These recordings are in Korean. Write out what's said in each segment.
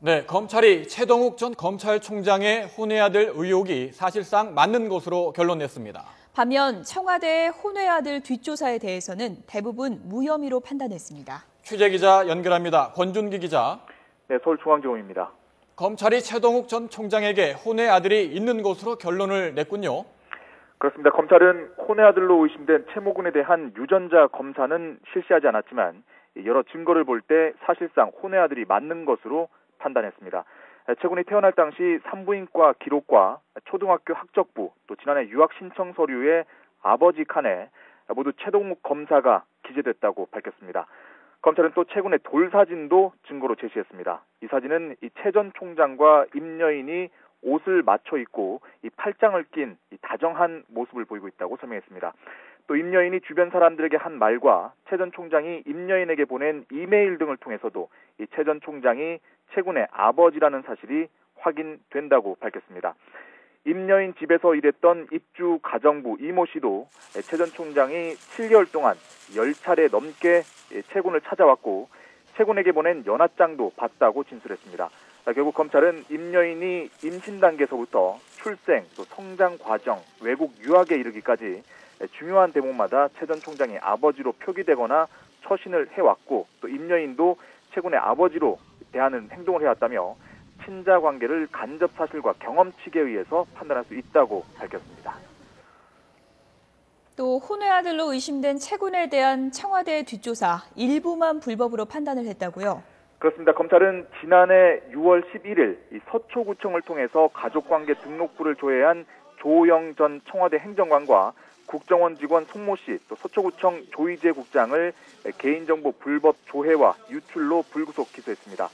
네, 검찰이 최동욱 전 검찰총장의 혼외 아들 의혹이 사실상 맞는 것으로 결론냈습니다. 반면 청와대의 혼외 아들 뒷조사에 대해서는 대부분 무혐의로 판단했습니다. 취재기자 연결합니다. 권준기 기자. 네, 서울중앙지검입니다. 검찰이 최동욱 전 총장에게 혼외 아들이 있는 것으로 결론을 냈군요. 그렇습니다. 검찰은 혼외 아들로 의심된 최모군에 대한 유전자 검사는 실시하지 않았지만 여러 증거를 볼 때 사실상 혼외 아들이 맞는 것으로 판단했습니다. 최군이 태어날 당시 산부인과 기록과 초등학교 학적부, 또 지난해 유학 신청 서류에 아버지 칸에 모두 최동욱 검사가 기재됐다고 밝혔습니다. 검찰은 또 최군의 돌 사진도 증거로 제시했습니다. 이 사진은 최 전 총장과 임여인이 옷을 맞춰 입고 이 팔짱을 낀 다정한 모습을 보이고 있다고 설명했습니다. 또 임여인이 주변 사람들에게 한 말과 최 전 총장이 임여인에게 보낸 이메일 등을 통해서도 이 최 전 총장이 최군의 아버지라는 사실이 확인된다고 밝혔습니다. 임여인 집에서 일했던 입주 가정부 이모 씨도 최 전 총장이 7개월 동안 10차례 넘게 최군을 찾아왔고 최군에게 보낸 연하장도 봤다고 진술했습니다. 결국 검찰은 임여인이 임신 단계에서부터 출생, 또 성장 과정, 외국 유학에 이르기까지 중요한 대목마다 최 전 총장이 아버지로 표기되거나 처신을 해왔고 또 임여인도 최군의 아버지로 대하는 행동을 해왔다며 친자 관계를 간접 사실과 경험칙에 의해서 판단할 수 있다고 밝혔습니다. 또 혼외 아들로 의심된 최군에 대한 청와대의 뒷조사 일부만 불법으로 판단을 했다고요? 그렇습니다. 검찰은 지난해 6월 11일 이 서초구청을 통해서 가족관계 등록부를 조회한 조영 전 청와대 행정관과 국정원 직원 송모 씨, 또 서초구청 조희재 국장을 개인정보 불법 조회와 유출로 불구속 기소했습니다.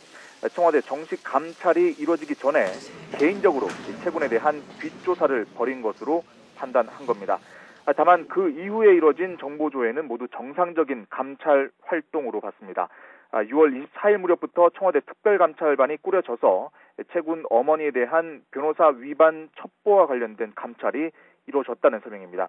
청와대 정식 감찰이 이루어지기 전에 개인적으로 최군에 대한 뒷조사를 벌인 것으로 판단한 겁니다. 다만 그 이후에 이루어진 정보 조회는 모두 정상적인 감찰 활동으로 봤습니다. 6월 24일 무렵부터 청와대 특별감찰반이 꾸려져서 최군 어머니에 대한 변호사 위반 첩보와 관련된 감찰이 이루어졌다는 설명입니다.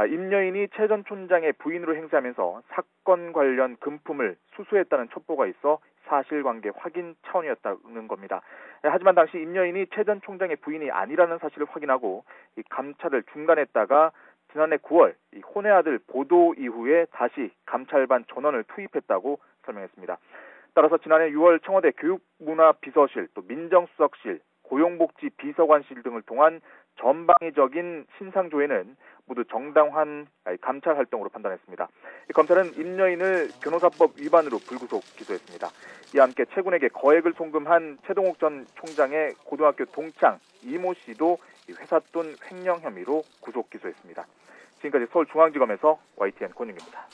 임여인이 최 전 총장의 부인으로 행세하면서 사건 관련 금품을 수수했다는 첩보가 있어 사실관계 확인 차원이었다는 겁니다. 하지만 당시 임여인이 최 전 총장의 부인이 아니라는 사실을 확인하고 이 감찰을 중단했다가 지난해 9월 이 혼외 아들 보도 이후에 다시 감찰반 전원을 투입했다고 설명했습니다. 따라서 지난해 6월 청와대 교육문화비서실, 또 민정수석실, 고용복지 비서관실 등을 통한 전방위적인 신상조회는 모두 정당한 감찰 활동으로 판단했습니다. 검찰은 임여인을 변호사법 위반으로 불구속 기소했습니다. 이와 함께 최군에게 거액을 송금한 최동욱 전 총장의 고등학교 동창 이모 씨도 회사 돈 횡령 혐의로 구속 기소했습니다. 지금까지 서울중앙지검에서 YTN 권윤기입니다.